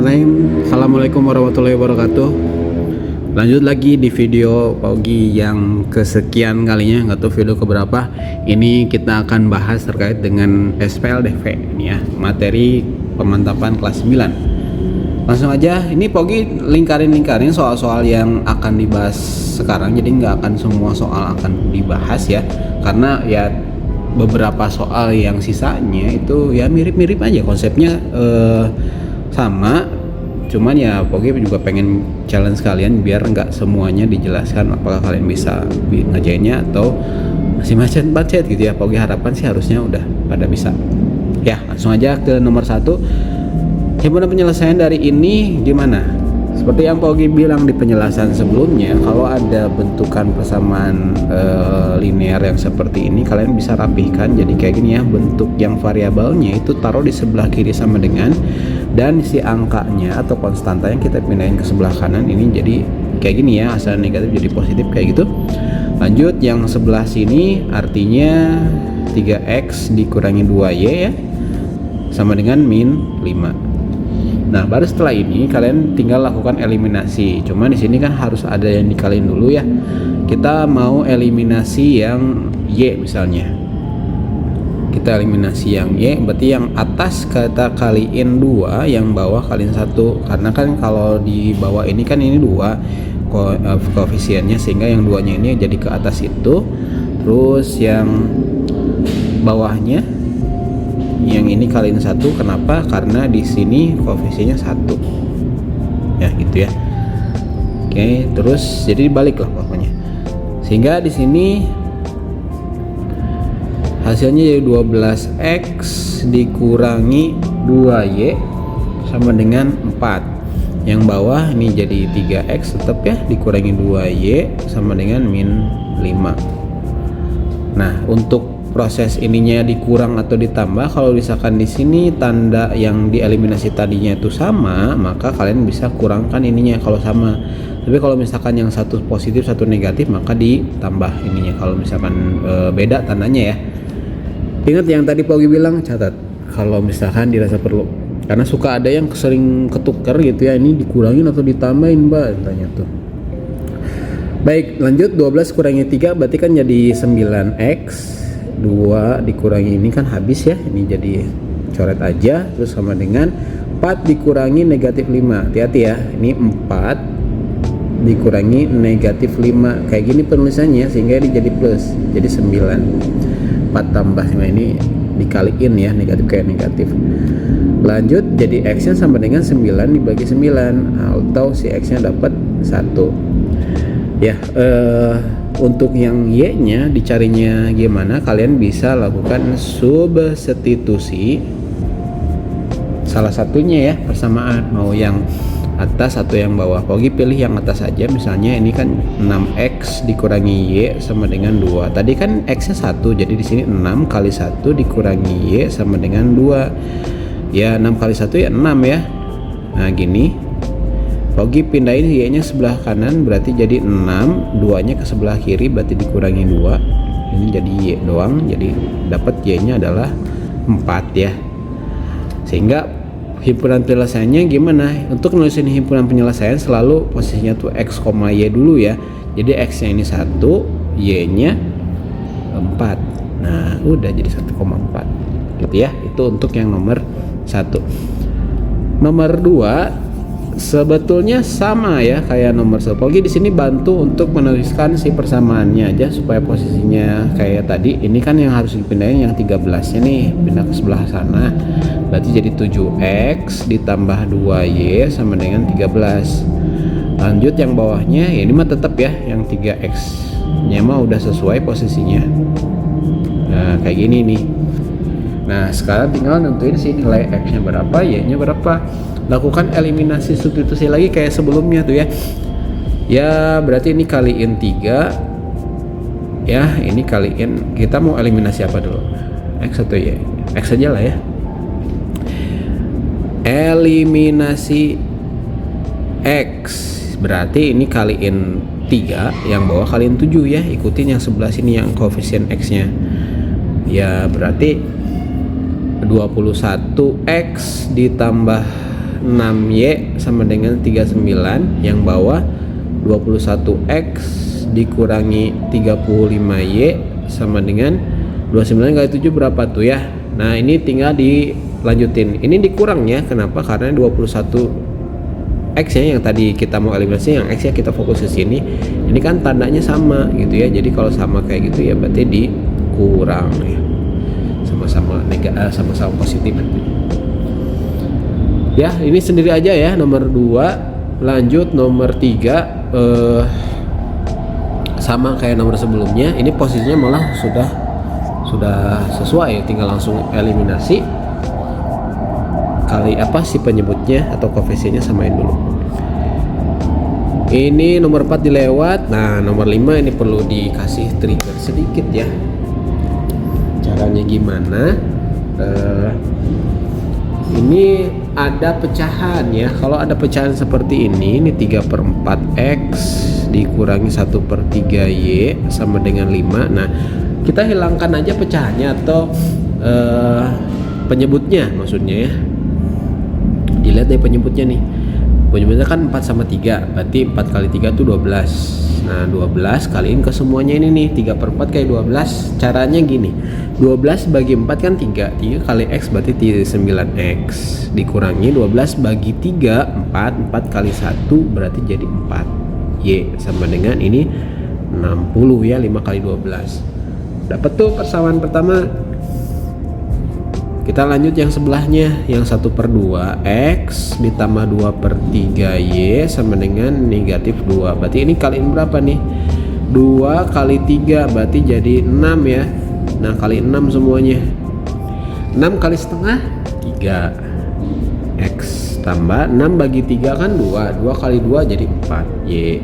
Bismillahirrahmanirrahim. Assalamualaikum warahmatullahi wabarakatuh. Lanjut lagi di video Paugi yang kesekian kalinya, nggak tahu video keberapa. Ini kita akan bahas terkait dengan SPLDV ini ya, materi pemantapan kelas 9. Langsung aja, ini Paugi lingkarin soal-soal yang akan dibahas sekarang. Jadi nggak akan semua soal akan dibahas ya, karena ya beberapa soal yang sisanya itu ya mirip-mirip aja konsepnya, sama, cuman ya Paugi juga pengen challenge kalian biar nggak semuanya dijelaskan, apakah kalian bisa ngerjainnya atau masih macet gitu ya. Paugi harapan sih harusnya udah pada bisa ya. Langsung aja ke nomor 1, himpunan penyelesaian dari ini gimana. Seperti yang Paugi bilang di penjelasan sebelumnya, kalau ada bentukan persamaan linear yang seperti ini, kalian bisa rapihkan jadi kayak gini ya. Bentuk yang variabelnya itu taruh di sebelah kiri sama dengan, dan si angkanya atau konstanta yang kita pindahin ke sebelah kanan ini jadi kayak gini ya, asal negatif jadi positif kayak gitu. Lanjut, yang sebelah sini artinya 3x dikurangi 2y ya, sama dengan min 5. Nah, baru setelah ini kalian tinggal lakukan eliminasi. Cuman di sini kan harus ada yang dikaliin dulu ya. Kita mau eliminasi yang y misalnya. Kita eliminasi yang y, berarti yang atas kita kaliin 2, yang bawah kaliin 1. Karena kan kalau di bawah ini kan ini 2 koefisiennya, sehingga yang 2-nya ini jadi ke atas itu. Terus yang bawahnya yang ini kaliin 1. Kenapa? Karena di sini koefisiennya 1 ya, gitu ya. Oke, terus jadi balik lah pokoknya, sehingga di sini hasilnya jadi 12x dikurangi 2y sama dengan 4. Yang bawah ini jadi 3x tetap ya, dikurangi 2y sama dengan min 5. Nah, untuk proses ininya dikurang atau ditambah, kalau misalkan di sini tanda yang dieliminasi tadinya itu sama, maka kalian bisa kurangkan ininya kalau sama. Tapi kalau misalkan yang satu positif satu negatif, maka ditambah ininya kalau misalkan beda tandanya ya. Ingat yang tadi Paugi bilang, catat kalau misalkan dirasa perlu, karena suka ada yang sering ketukar gitu ya, ini dikurangin atau ditambahin mbak, tanya tuh. Baik, lanjut. 12 kurangi 3 berarti kan jadi 9x. 2 dikurangi ini kan habis ya, ini jadi coret aja. Terus sama dengan 4 dikurangi negatif 5. Hati-hati ya, ini 4 dikurangi negatif 5 kayak gini penulisannya, sehingga ini jadi plus, jadi 9. 4 tambah 5 ini dikaliin ya, negatif kayak negatif. Lanjut, jadi x nya sama dengan 9 dibagi 9, atau si x nya dapat 1 ya. Untuk yang y nya dicarinya gimana, kalian bisa lakukan substitusi salah satunya ya, persamaan, mau yang atas atau yang bawah. Paugi pilih yang atas aja. Misalnya ini kan 6x dikurangi y sama dengan 2. Tadi kan x nya 1, jadi di sini 6 kali 1 dikurangi y sama dengan 2 ya. 6 kali 1 ya 6 ya. Nah gini, Paugi pindahin y nya sebelah kanan, berarti jadi 6, 2 nya ke sebelah kiri berarti dikurangi 2, ini jadi y doang, jadi dapat y nya adalah 4 ya. Sehingga himpunan penyelesaiannya gimana? Untuk nulisin himpunan penyelesaian selalu posisinya tuh x, y dulu ya. Jadi x nya ini 1, y nya 4. Nah udah jadi 1,4 gitu ya. Itu untuk yang nomor 1. Nomor 2 sebetulnya sama ya kayak nomor 1. Paugi di sini bantu untuk menuliskan si persamaannya aja supaya posisinya kayak tadi. Ini kan yang harus dipindahin yang 13-nya nih, pindah ke sebelah sana. Berarti jadi 7x ditambah 2y sama dengan 13. Lanjut, yang bawahnya ya ini mah tetap ya, yang 3x-nya mah udah sesuai posisinya. Nah, kayak gini nih. Nah, sekarang tinggal nentuin si nilai x-nya berapa, y-nya berapa. Lakukan eliminasi substitusi lagi kayak sebelumnya tuh ya. Ya berarti ini kaliin 3 ya, ini kaliin, kita mau eliminasi apa dulu, x atau y? X aja lah ya. Eliminasi x berarti ini kaliin 3, yang bawah kaliin 7 ya. Ikutin yang sebelah sini yang koefisien x nya ya, berarti 21x ditambah 6Y sama dengan 39, yang bawah 21X dikurangi 35Y sama dengan 29 kali 7 berapa tuh ya. Nah ini tinggal dilanjutin, ini dikurang ya. Kenapa? Karena 21X ya yang tadi kita mau eliminasi, yang X ya kita fokus ke sini. Ini kan tandanya sama gitu ya, jadi kalau sama kayak gitu ya berarti dikurang ya, sama-sama sama-sama positif nanti. Ya ini sendiri aja ya nomor 2. Lanjut nomor 3, sama kayak nomor sebelumnya, ini posisinya malah sudah sesuai, tinggal langsung eliminasi. Kali apa si penyebutnya atau koefisiennya samain dulu. Ini nomor 4 dilewat. Nah nomor 5 ini perlu dikasih trigger sedikit ya. Caranya gimana? Ini ada pecahan ya. Kalau ada pecahan seperti ini 3/4X dikurangi 1/3Y sama dengan 5. Nah kita hilangkan aja pecahannya atau penyebutnya maksudnya ya. Dilihat dari penyebutnya nih, penyebutnya kan 4 sama 3, berarti 4 kali 3 itu 12. Nah 12 kaliin ke semuanya ini nih, 3/4 kali 12. Caranya gini, 12 bagi 4 kan 3 kali X berarti 9X dikurangi 12 bagi 3 4 kali 1 berarti jadi 4Y sama dengan ini 60 ya, 5 kali 12 dapat tuh persamaan pertama. Kita lanjut yang sebelahnya, yang 1/2X ditambah 2/3Y sama dengan negatif 2. Berarti ini kaliin berapa nih? 2 kali 3 berarti jadi 6 ya. Nah kali 6 semuanya, 6 kali setengah 3 X tambah 6 bagi 3 kan 2 kali 2 jadi 4 Y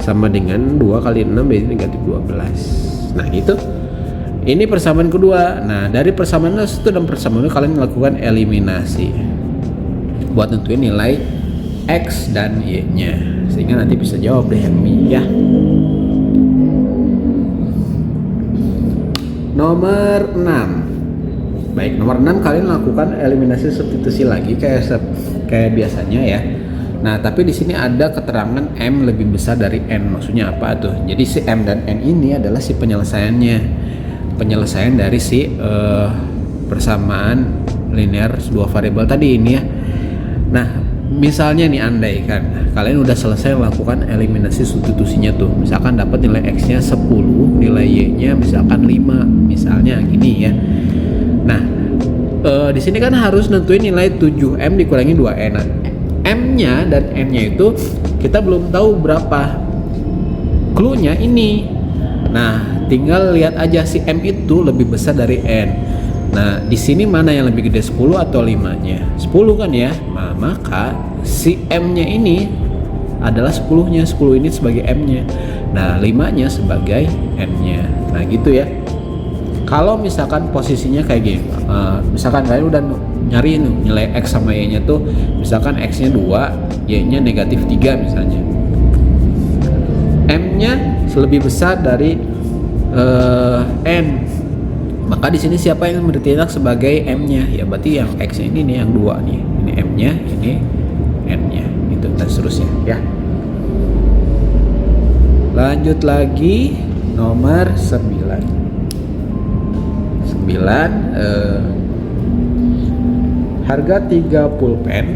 sama dengan 2 kali 6 jadi negatif 12. Nah gitu, ini persamaan kedua. Nah dari persamaan itu dan persamaan itu kalian lakukan eliminasi buat nentuin nilai X dan Y nya, sehingga nanti bisa jawab deh yang ini ya. Nomor 6. Baik, nomor 6 kalian lakukan eliminasi substitusi lagi kayak biasanya ya. Nah, tapi di sini ada keterangan M lebih besar dari N. Maksudnya apa tuh? Jadi si M dan N ini adalah si penyelesaian dari si persamaan linear dua variabel tadi ini ya. Nah, misalnya nih andaikan kalian udah selesai melakukan eliminasi substitusinya tuh, misalkan dapat nilai X-nya 10, nilai Y-nya misalkan 5, misalnya gini ya. Nah, di sini kan harus nentuin nilai 7M dikurangi 2N. Nah, M-nya dan N-nya itu kita belum tahu berapa. Clue-nya ini. Nah, tinggal lihat aja si M itu lebih besar dari N. Nah, di sini mana yang lebih gede, 10 atau 5-nya? 10 kan ya. Nah, maka si M-nya ini adalah 10-nya. 10 ini sebagai M-nya. Nah, 5-nya sebagai N-nya. Nah, gitu ya. Kalau misalkan posisinya kayak gini, misalkan kalian udah nyari nilai X sama Y-nya tuh, misalkan X-nya 2, Y-nya negatif 3 misalnya. M-nya lebih besar dari N. Maka di sini siapa yang bertindak sebagai M-nya? Ya berarti yang X-nya ini nih, yang 2 nih. Ini M-nya, ini N-nya. Itu dan seterusnya ya. Lanjut lagi nomor 9. Harga 3 pulpen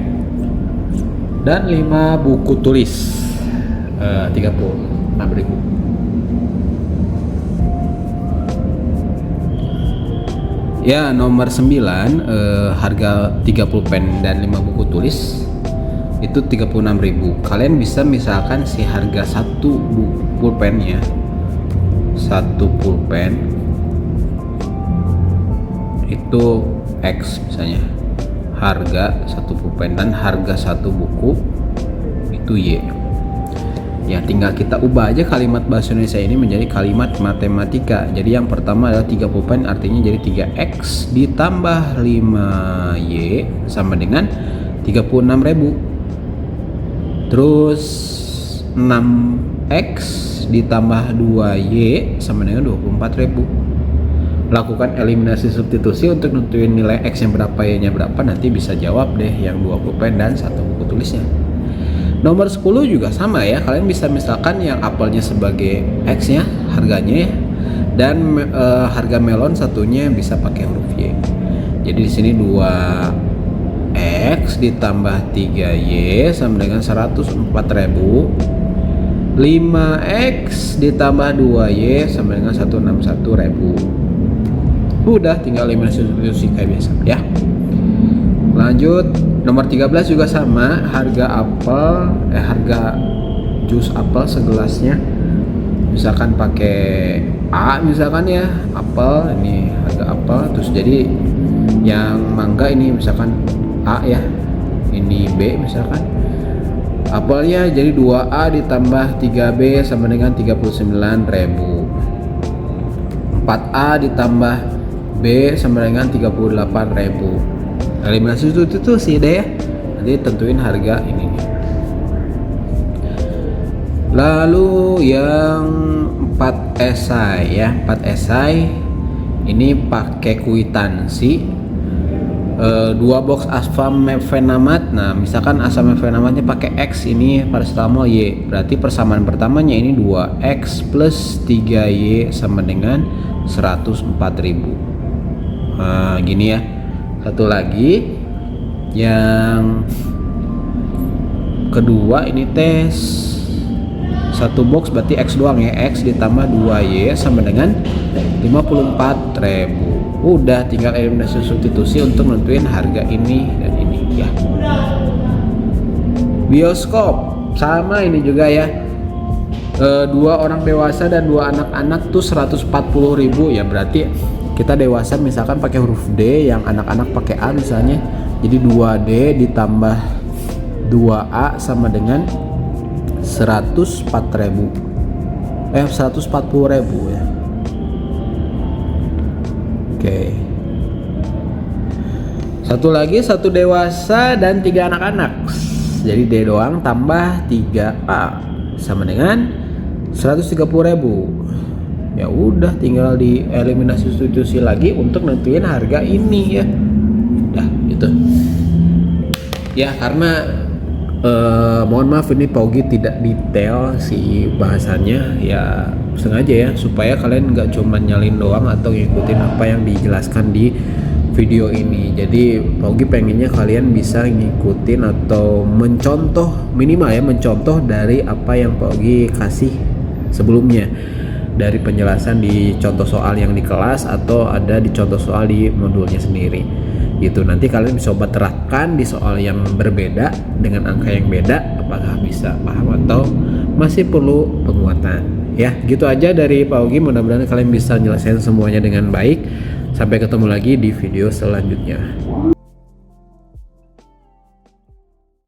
dan 5 buku tulis 36.000. Ya, nomor 9, harga 3 pulpen dan 5 buku tulis itu 36.000. Kalian bisa misalkan si harga satu pulpennya, satu pulpen itu X misalnya, harga satu pulpen, dan harga satu buku itu Y. Ya tinggal kita ubah aja kalimat bahasa Indonesia ini menjadi kalimat matematika. Jadi yang pertama adalah 3 pulpen, artinya jadi 3X ditambah 5Y sama dengan 36.000. Terus 6X ditambah 2Y sama dengan 24.000. lakukan eliminasi substitusi untuk nentuin nilai X nya berapa, Y nya berapa, nanti bisa jawab deh yang 2 pulpen dan 1 buku tulisnya. Nomor 10 juga sama ya, kalian bisa misalkan yang apelnya sebagai X nya harganya ya, dan harga melon satunya bisa pakai huruf Y. Jadi di sini 2X ditambah 3Y sama dengan 104.000. 5X ditambah 2Y sama dengan 161.000. Udah tinggal eliminasi substitusi kayak biasa ya. Lanjut nomor 13 juga sama, harga jus apel segelasnya misalkan pakai A misalkan ya, apel ini harga apel, terus jadi yang mangga ini misalkan A ya, ini B misalkan. Apelnya jadi 2A ditambah 3B sama dengan 39.000. 4A ditambah B sama dengan 38.000. Eliminasi itu sih deh ya. Nanti tentuin harga ini nih. Lalu yang 4 esai ya, 4 esai ini pakai kwitansi. 2 box asam mefenamat. Nah, misalkan asam mefenamatnya pakai X, ini paracetamol Y. Berarti persamaan pertamanya ini 2X plus 3Y sama dengan 104.000. Nah, gini ya. Satu lagi yang kedua ini tes 1 box berarti X doang ya, X ditambah 2Y sama dengan 54.000. Udah tinggal eliminasi substitusi untuk nentuin harga ini dan ini ya. Bioskop sama ini juga ya, 2 orang dewasa dan 2 anak-anak tuh 140.000 ya. Berarti kita dewasa misalkan pakai huruf D, yang anak-anak pakai A misalnya, jadi 2D ditambah 2A sama dengan 140.000 ya. Oke. Satu lagi, 1 dewasa dan 3 anak-anak. Jadi D doang tambah 3A sama dengan 130.000. Ya udah tinggal di eliminasi substitusi lagi untuk nentuin harga ini ya. Udah gitu. Ya karena mohon maaf ini Paugi tidak detail si bahasannya ya, sengaja ya supaya kalian nggak cuma nyalin doang atau ngikutin apa yang dijelaskan di video ini. Jadi Paugi pengennya kalian bisa ngikutin atau mencontoh, minimal ya mencontoh dari apa yang Paugi kasih sebelumnya, dari penjelasan di contoh soal yang di kelas atau ada di contoh soal di modulnya sendiri gitu. Nanti kalian bisa coba terapkan di soal yang berbeda dengan angka yang beda, apakah bisa paham atau masih perlu penguatan ya. Gitu aja dari Paugi, mudah-mudahan kalian bisa nyelesain semuanya dengan baik. Sampai ketemu lagi di video selanjutnya.